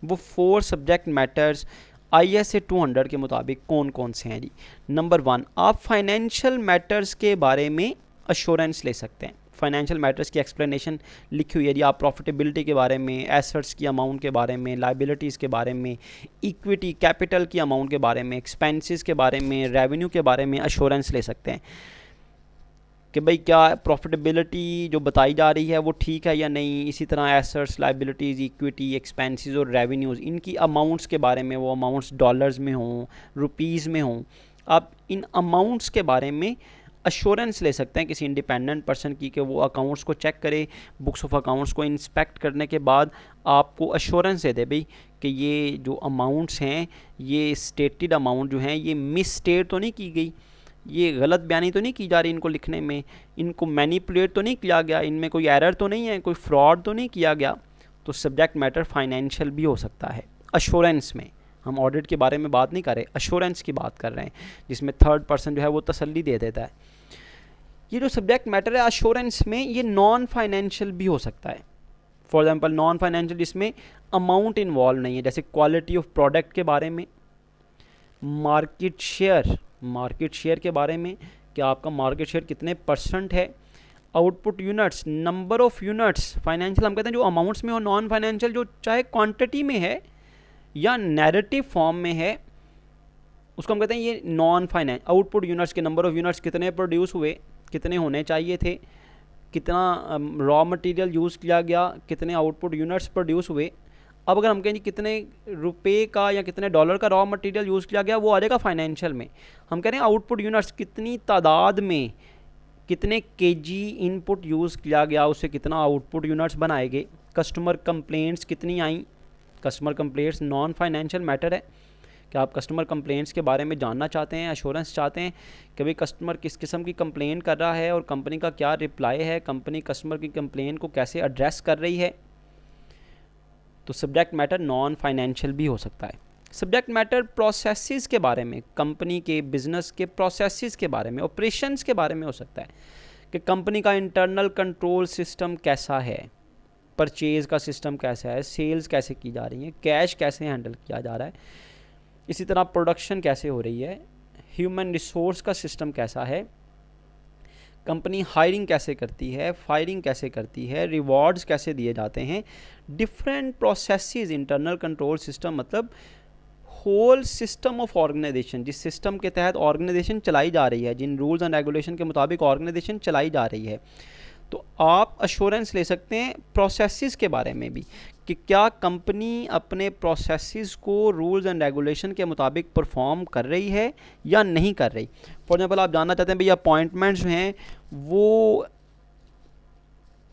वो 4 सब्जेक्ट मैटर्स ISA 200 के मुताबिक कौन कौन से हैं जी? नंबर 1, आप फाइनेंशियल मैटर्स के बारे में एश्योरेंस ले सकते हैं। फाइनेंशियल मैटर्स की एक्सप्लेनेशन लिखी हुई है जी। आप प्रॉफिटेबिलिटी के बारे में, एसेट्स की अमाउंट के बारे में, लाइबिलिटीज़ के बारे में, इक्विटी कैपिटल की अमाउंट के बारे में, एक्सपेंसेस के बारे में, रेवेन्यू के बारे में एश्योरेंस ले सकते हैं कि भाई क्या प्रॉफिटेबिलिटी जो बताई जा रही है वो ठीक है या नहीं। इसी तरह एसेट्स, लाइबिलिटीज़, इक्विटी, एक्सपेंसेस और रेवेन्यूज़, इनकी अमाउंट्स के बारे में, वो अमाउंट्स डॉलर्स में हों, रुपीज़ में हों, आप इन अमाउंट्स के बारे में एश्योरेंस ले सकते हैं किसी इंडिपेंडेंट पर्सन की, कि वो अकाउंट्स को चेक करे, बुक्स ऑफ अकाउंट्स को इंस्पेक्ट करने के बाद आपको एश्योरेंस दे दे भाई कि ये जो अमाउंट्स हैं, ये स्टेटेड अमाउंट जो हैं, ये मिस स्टेट तो नहीं की गई, ये गलत बयानी तो नहीं की जा रही इनको लिखने में, इनको मैनिपुलेट तो नहीं किया गया, इनमें कोई एरर तो नहीं है, कोई फ्रॉड तो नहीं किया गया। तो सब्जेक्ट मैटर फाइनेंशियल भी हो सकता है एश्योरेंस में। हम ऑडिट के बारे में बात नहीं कर रहे, एश्योरेंस की बात कर रहे हैं, जिसमें थर्ड पर्सन जो है वो तसल्ली दे देता है। ये जो सब्जेक्ट मैटर है एश्योरेंस में, ये नॉन फाइनेंशियल भी हो सकता है। फॉर एग्जांपल नॉन फाइनेंशियल जिसमें अमाउंट इन्वॉल्व नहीं है, जैसे क्वालिटी ऑफ प्रोडक्ट के बारे में, मार्केट शेयर के बारे में कि आपका मार्केट शेयर कितने % है, output units, number of units. Financial हम कहते हैं जो अमाउंट्स में, और नॉन फाइनेंशियल जो चाहे क्वांटिटी में है या नैरेटिव फॉर्म में है, उसको हम कहते हैं ये नॉन फाइनेंस। आउटपुट यूनिट्स के नंबर ऑफ यूनिट्स कितने प्रोड्यूस हुए, कितने होने चाहिए थे, कितना रॉ मटेरियल यूज़ किया गया, कितने आउटपुट यूनिट्स प्रोड्यूस हुए। अब अगर हम कहें कितने रुपए का या कितने डॉलर का रॉ मटेरियल यूज़ किया गया, वो आ जाएगा फाइनेंशियल में। हम कह रहे हैं आउटपुट यूनिट्स कितनी तादाद में, कितने kg इनपुट यूज़ किया गया, उससे कितना आउटपुट यूनिट्स बनाए गए। कस्टमर कंप्लेंट्स कितनी आई, customer complaints non financial matter है कि आप कस्टमर कंप्लेंट्स के बारे में जानना चाहते हैं, एश्योरेंस चाहते हैं कि भाई कस्टमर किस किस्म की कंप्लेन कर रहा है और कंपनी का क्या रिप्लाई है, कंपनी कस्टमर की कंप्लेन को कैसे एड्रेस कर रही है। तो सब्जेक्ट मैटर नॉन फाइनेंशियल भी हो सकता है। सब्जेक्ट मैटर प्रोसेसेस के बारे में, कंपनी के बिजनेस के प्रोसेसेस के बारे में, ऑपरेशंस के बारे में हो सकता है कि कंपनी का इंटरनल कंट्रोल सिस्टम कैसा है, परचेज़ का सिस्टम कैसा है, सेल्स कैसे की जा रही है, कैश कैसे हैंडल किया जा रहा है, इसी तरह प्रोडक्शन कैसे हो रही है, ह्यूमन रिसोर्स का सिस्टम कैसा है, कंपनी हायरिंग कैसे करती है, फायरिंग कैसे करती है, रिवॉर्ड्स कैसे दिए जाते हैं। Different processes, internal control system मतलब होल सिस्टम ऑफ ऑर्गेनाइजेशन, जिस सिस्टम के तहत ऑर्गेनाइजेशन चलाई जा रही है, जिन रूल्स एंड रेगुलेशन के मुताबिक ऑर्गेनाइजेशन चलाई जा रही है। तो आप एश्योरेंस ले सकते हैं प्रोसेसेस के बारे में भी कि क्या कंपनी अपने प्रोसेसेस को रूल्स एंड रेगुलेशन के मुताबिक परफॉर्म कर रही है या नहीं कर रही। फॉर एग्जांपल आप जानना चाहते हैं भाई अपॉइंटमेंट्स हैं वो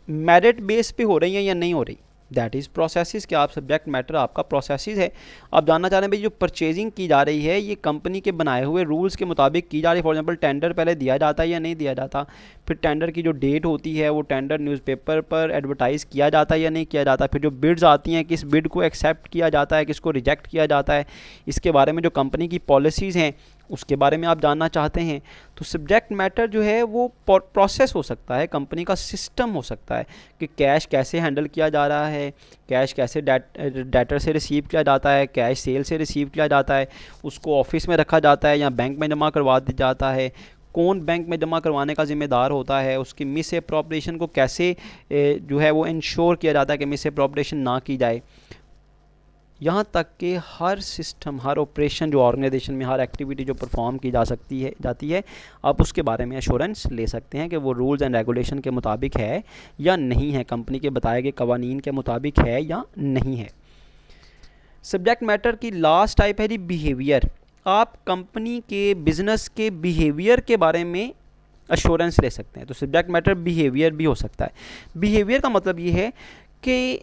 मेरिट बेस पे हो रही हैं या नहीं हो रही, दैट इज़ प्रोसेसेस। कि आप सब्जेक्ट मैटर आपका प्रोसेसेस है। आप जानना चाह रहे हैं भाई जो परचेजिंग की जा रही है ये कंपनी के बनाए हुए रूल्स के मुताबिक की जा रही है। फॉर एग्जांपल टेंडर पहले दिया जाता है या नहीं दिया जाता, फिर टेंडर की जो डेट होती है वो टेंडर न्यूज़पेपर पर एडवर्टाइज़ किया जाता है या नहीं किया जाता, फिर जो बिड्स आती हैं किस बिड को एक्सेप्ट किया जाता है, किसको रिजेक्ट किया जाता है, इसके बारे में जो कंपनी की पॉलिसीज़ हैं उसके बारे में आप जानना चाहते हैं। तो सब्जेक्ट मैटर जो है वो प्रोसेस हो सकता है, कंपनी का सिस्टम हो सकता है कि कैश कैसे हैंडल किया जा रहा है, कैश कैसे डेटर से रिसीव किया जाता है, कैश सेल से रिसीव किया जाता है, उसको ऑफिस में रखा जाता है या बैंक में जमा करवा दिया जाता है, कौन बैंक में जमा करवाने का ज़िम्मेदार होता है, उसकी मिस अप्रोप्रिएशन को कैसे जो है वो इंश्योर किया जाता है कि मिस अप्रोप्रिएशन ना की जाए, यहाँ तक कि हर सिस्टम, हर ऑपरेशन जो ऑर्गेनाइजेशन में, हर एक्टिविटी जो परफॉर्म की जाती है आप उसके बारे में एश्योरेंस ले सकते हैं कि वो रूल्स एंड रेगुलेशन के मुताबिक है या नहीं है, कंपनी के बताए गए कवानीन के मुताबिक है या नहीं है। सब्जेक्ट मैटर की लास्ट टाइप है जी बिहेवियर। आप कंपनी के बिजनेस के बिहेवियर के बारे में एश्योरेंस ले सकते हैं। तो सब्जेक्ट मैटर बिहेवियर भी हो सकता है। बिहेवियर का मतलब ये है कि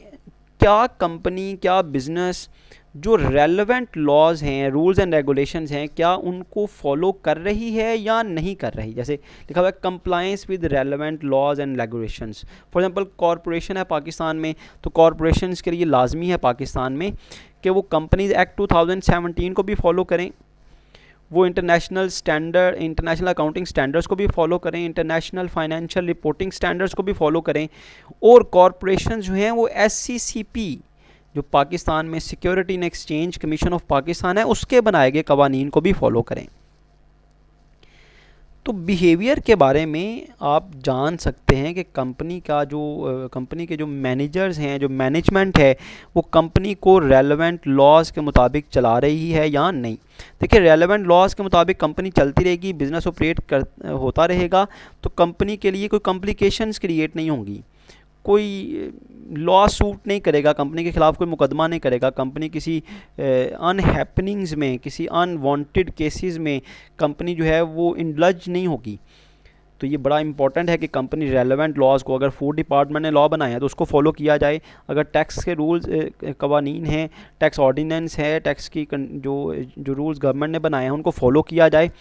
क्या कंपनी, क्या बिजनेस जो रेलेवेंट लॉज हैं, रूल्स एंड रेगुलेशंस हैं, क्या उनको फॉलो कर रही है या नहीं कर रही। जैसे लिखा हुआ है compliance with relevant laws and regulations. For example corporation है पाकिस्तान में, तो कॉरपोरेशंस के लिए लाजमी है पाकिस्तान में कि वो कंपनीज एक्ट 2017 को भी फॉलो करें, वो international standard, international accounting standards को भी फॉलो करें, इंटरनेशनल फाइनेंशियल रिपोर्टिंग स्टैंडर्ड्स को भी फॉलो करें, और कॉरपोरेशन जो हैं वो SCCP जो पाकिस्तान में security and exchange commission of Pakistan है उसके बनाए गए कवानीन को भी फॉलो करें। तो बिहेवियर के बारे में आप जान सकते हैं कि कंपनी के जो मैनेजर्स हैं, जो मैनेजमेंट है, वो कंपनी को रेलेवेंट लॉज के मुताबिक चला रही है या नहीं। देखिए, रेलेवेंट लॉज के मुताबिक कंपनी चलती रहेगी, बिज़नेस ऑपरेट होता रहेगा, तो कंपनी के लिए कोई कॉम्प्लिकेशंस क्रिएट नहीं होंगी, कोई लॉ सूट नहीं करेगा, कंपनी के ख़िलाफ़ कोई मुकदमा नहीं करेगा, कंपनी किसी अनहैपनिंग्स में, किसी अनवांटेड केसेस में कंपनी जो है वो इंडल्ज नहीं होगी। तो ये बड़ा इंपॉर्टेंट है कि कंपनी रेलेवेंट लॉज को, अगर फूड डिपार्टमेंट ने लॉ बनाया है तो उसको फॉलो किया जाए, अगर टैक्स के रूल्स कवानीन हैं, टैक्स ऑर्डिनेंस है, टैक्स की जो रूल्स गवर्नमेंट ने बनाए हैं उनको फॉलो किया जाए।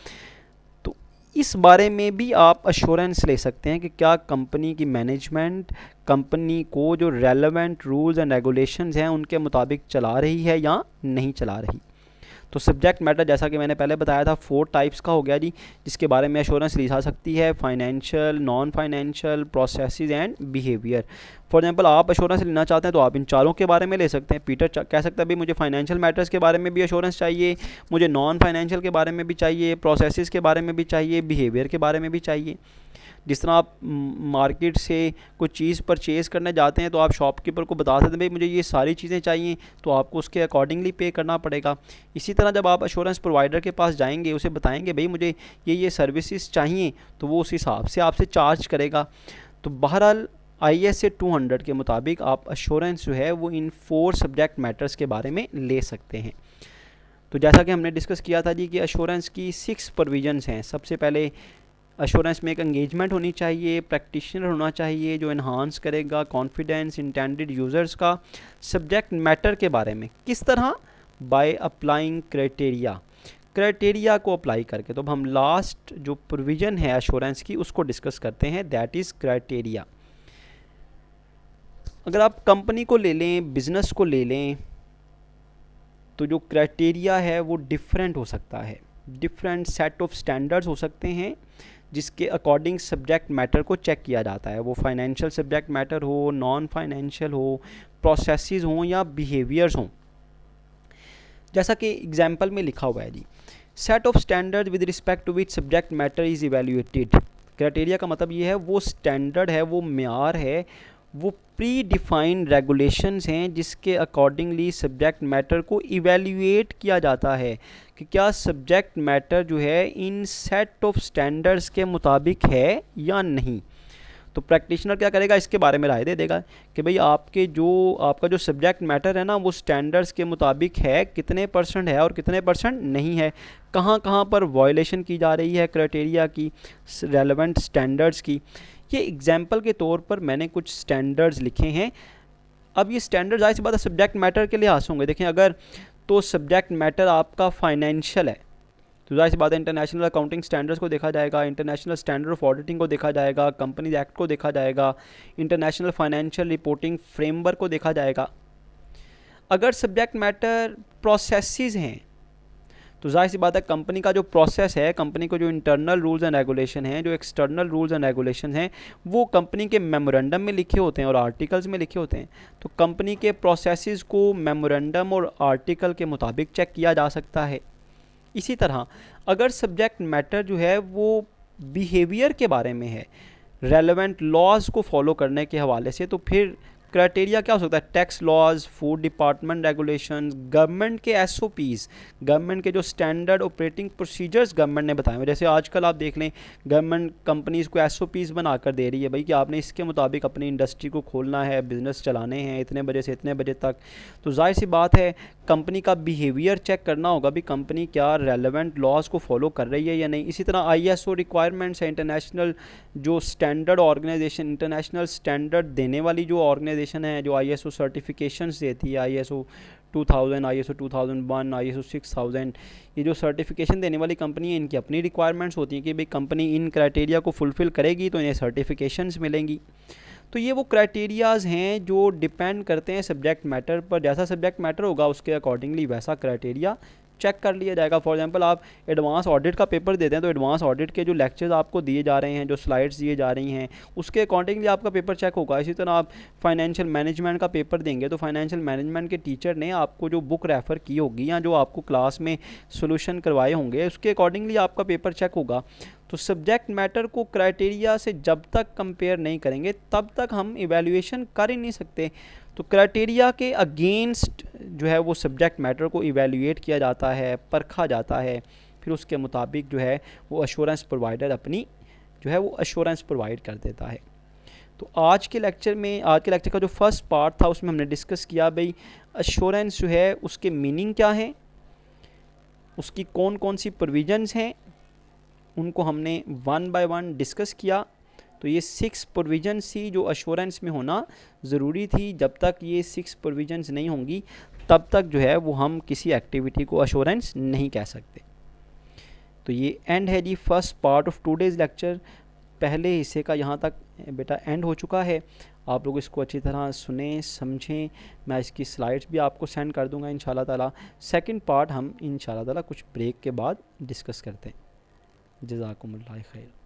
तो इस बारे में भी आप अश्योरेंस ले सकते हैं कि क्या कंपनी की मैनेजमेंट कंपनी को जो रेलेवेंट रूल्स एंड रेगुलेशंस हैं उनके मुताबिक चला रही है या नहीं चला रही। तो सब्जेक्ट मैटर जैसा कि मैंने पहले बताया था 4 टाइप्स का हो गया जी, जिसके बारे में एश्योरेंस ली जा सकती है, financial, non financial, processes and behaviour. For example आप एश्योरेंस लेना चाहते हैं तो आप इन चारों के बारे में ले सकते हैं। पीटर कह सकता है भाई मुझे फाइनेंशियल मैटर्स के बारे में भी एश्योरेंस चाहिए, मुझे नॉन फाइनेंशियल के बारे में भी चाहिए, प्रोसेसेस के बारे में भी चाहिए, बिहेवियर के बारे में भी चाहिए। जिस तरह आप मार्केट से कोई चीज़ परचेज़ करने जाते हैं तो आप शॉपकीपर को बता सकते हैं भाई मुझे ये सारी चीज़ें चाहिए, तो आपको उसके अकॉर्डिंगली पे करना पड़ेगा। इसी तरह जब आप एश्योरेंस प्रोवाइडर के पास जाएंगे, उसे बताएंगे भाई मुझे ये सर्विसेज चाहिए, तो वो उस हिसाब से आपसे चार्ज करेगा। तो बहरहाल ISA 200 के मुताबिक आप एश्योरेंस जो है वो इन 4 सब्जेक्ट मैटर्स के बारे में ले सकते हैं। तो जैसा कि हमने डिस्कस किया था जी कि एश्योरेंस की 6 प्रोविजंस हैं। सबसे पहले एश्योरेंस में एक एंगेजमेंट होनी चाहिए, प्रैक्टिशनर होना चाहिए जो इन्हांस करेगा कॉन्फिडेंस इंटेंडेड यूज़र्स का। सब्जेक्ट मैटर के बारे में किस तरह, बाय अप्लाइंग क्राइटेरिया को अप्लाई करके। तो अब हम लास्ट जो प्रोविज़न है एश्योरेंस की उसको डिस्कस करते हैं, दैट इज़ क्राइटेरिया। अगर आप कंपनी को ले लें, बिज़नेस को ले लें, तो जो क्राइटेरिया है वो डिफरेंट हो सकता है, डिफरेंट सेट ऑफ स्टैंडर्ड्स हो सकते हैं जिसके अकॉर्डिंग सब्जेक्ट मैटर को चेक किया जाता है। वो फाइनेंशियल सब्जेक्ट मैटर हो, नॉन फाइनेंशियल हो, प्रोसेसेस हों या बिहेवियर्स हों। जैसा कि एग्जाम्पल में लिखा हुआ है जी, set of standard with respect to which subject matter is evaluated. Criteria का मतलब ये है वो स्टैंडर्ड है, वो म्यार है, वो प्री डिफाइंड रेगुलेशंस हैं जिसके अकॉर्डिंगली सब्जेक्ट मैटर को इवेल्यूएट किया जाता है कि क्या सब्जेक्ट मैटर जो है इन सेट ऑफ स्टैंडर्ड्स के मुताबिक है या नहीं। तो प्रैक्टिशनर क्या करेगा, इसके बारे में राय दे देगा कि भाई आपका जो सब्जेक्ट मैटर है ना वो स्टैंडर्ड्स के मुताबिक है, कितने % है और कितने % नहीं है, कहाँ कहाँ पर वायलेशन की जा रही है क्राइटेरिया की, रेलेवेंट स्टैंडर्ड्स की। ये एग्जाम्पल के तौर पर मैंने कुछ स्टैंडर्ड्स लिखे हैं। अब ये स्टैंडर्ड जाहिर सी बात है सब्जेक्ट मैटर के लिहाज होंगे। देखें, अगर तो सब्जेक्ट मैटर आपका फाइनेंशियल है तो जाहिर सी बात है इंटरनेशनल अकाउंटिंग स्टैंडर्ड्स को देखा जाएगा, इंटरनेशनल स्टैंडर्ड ऑफ ऑडिटिंग को देखा जाएगा, कंपनीज एक्ट को देखा जाएगा, इंटरनेशनल फाइनेंशियल रिपोर्टिंग फ्रेमवर्क को देखा जाएगा। अगर सब्जेक्ट मैटर प्रोसेसेस हैं तो जाहिर सी बात है कंपनी का जो प्रोसेस है, कंपनी को जो इंटरनल रूल्स एंड रेगुलेशन हैं, जो एक्सटर्नल रूल्स एंड रेगुलेशन हैं, वो कंपनी के मेमोरेंडम में लिखे होते हैं और आर्टिकल्स में लिखे होते हैं। तो कंपनी के प्रोसेसेस को मेमोरेंडम और आर्टिकल के मुताबिक चेक किया जा सकता है। इसी तरह अगर सब्जेक्ट मैटर जो है वो बिहेवियर के बारे में है, रेलेवेंट लॉज को फॉलो करने के हवाले से, तो फिर क्राइटेरिया क्या हो सकता है? Tax laws, food department regulation, government के एसओपीज़, गवर्नमेंट के जो स्टैंडर्ड ऑपरेटिंग प्रोसीजर्स गवर्नमेंट ने बताए हुए, जैसे आजकल आप देख लें गवर्नमेंट कंपनीज़ को एसओपीज़ बना कर दे रही है भाई कि आपने इसके मुताबिक अपनी इंडस्ट्री को खोलना है, बिज़नेस चलाने हैं इतने बजे से इतने बजे तक। तो जाहिर सी बात है कंपनी का बिहेवियर चेक करना होगा भी कंपनी क्या रेलेवेंट लॉज को फॉलो कर रही है या नहीं। इसी तरह आईएसओ रिक्वायरमेंट्स है, इंटरनेशनल जो स्टैंडर्ड ऑर्गेनाइजेशन, इंटरनेशनल स्टैंडर्ड देने वाली जो ऑर्गेनाइजेशन है, जो आईएसओ सर्टिफिकेशंस देती है, आईएसओ 2000, आईएसओ 2001, आईएसओ 6000, ये जो सर्टिफिकेशन देने वाली कंपनी है इनकी अपनी रिक्वायरमेंट्स होती हैं कि भाई कंपनी इन क्राइटेरिया को फुलफ़िल करेगी तो इन्हें सर्टिफिकेशंस मिलेंगी। तो ये वो क्राइटेरियाज़ हैं जो डिपेंड करते हैं सब्जेक्ट मैटर पर, जैसा सब्जेक्ट मैटर होगा उसके अकॉर्डिंगली वैसा क्राइटेरिया चेक कर लिया जाएगा। फॉर एग्जांपल आप एडवांस ऑडिट का पेपर देते हैं तो एडवांस ऑडिट के जो लेक्चर्स आपको दिए जा रहे हैं, जो स्लाइड्स दिए जा रही हैं, उसके अकॉर्डिंगली आपका पेपर चेक होगा। इसी तरह आप फाइनेंशियल मैनेजमेंट का पेपर देंगे तो फाइनेंशियल मैनेजमेंट के टीचर ने आपको जो बुक रेफ़र की होगी या जो आपको क्लास में सोल्यूशन करवाए होंगे उसके अकॉर्डिंगली आपका पेपर चेक होगा। तो सब्जेक्ट मैटर को क्राइटेरिया से जब तक कंपेयर नहीं करेंगे तब तक हम इवैल्यूएशन कर ही नहीं सकते। तो क्राइटेरिया के अगेंस्ट जो है वो सब्जेक्ट मैटर को इवैल्यूएट किया जाता है, परखा जाता है, फिर उसके मुताबिक जो है वो अश्योरेंस प्रोवाइडर अपनी जो है वो अश्योरेंस प्रोवाइड कर देता है। तो आज के लेक्चर का जो फर्स्ट पार्ट था उसमें हमने डिस्कस किया भाई अश्योरेंस जो है उसके मीनिंग क्या है, उसकी कौन कौन सी प्रोविजंस हैं, उनको हमने वन बाय वन डिस्कस किया। तो ये 6 प्रोविजंस थी जो अश्योरेंस में होना ज़रूरी थी। जब तक ये 6 प्रोविजंस नहीं होंगी तब तक जो है वो हम किसी एक्टिविटी को अश्योरेंस नहीं कह सकते। तो ये एंड है जी first part of today's lecture. पहले हिस्से का यहाँ तक बेटा एंड हो चुका है। आप लोग इसको अच्छी तरह सुने समझें। मैं इसकी स्लाइड्स भी आपको सेंड कर दूँगा इंशाल्लाह ताला। सेकंड पार्ट हम इंशाल्लाह ताला कुछ ब्रेक के बाद डिस्कस करते हैं। जज़ाकुमुल्लाह खैर।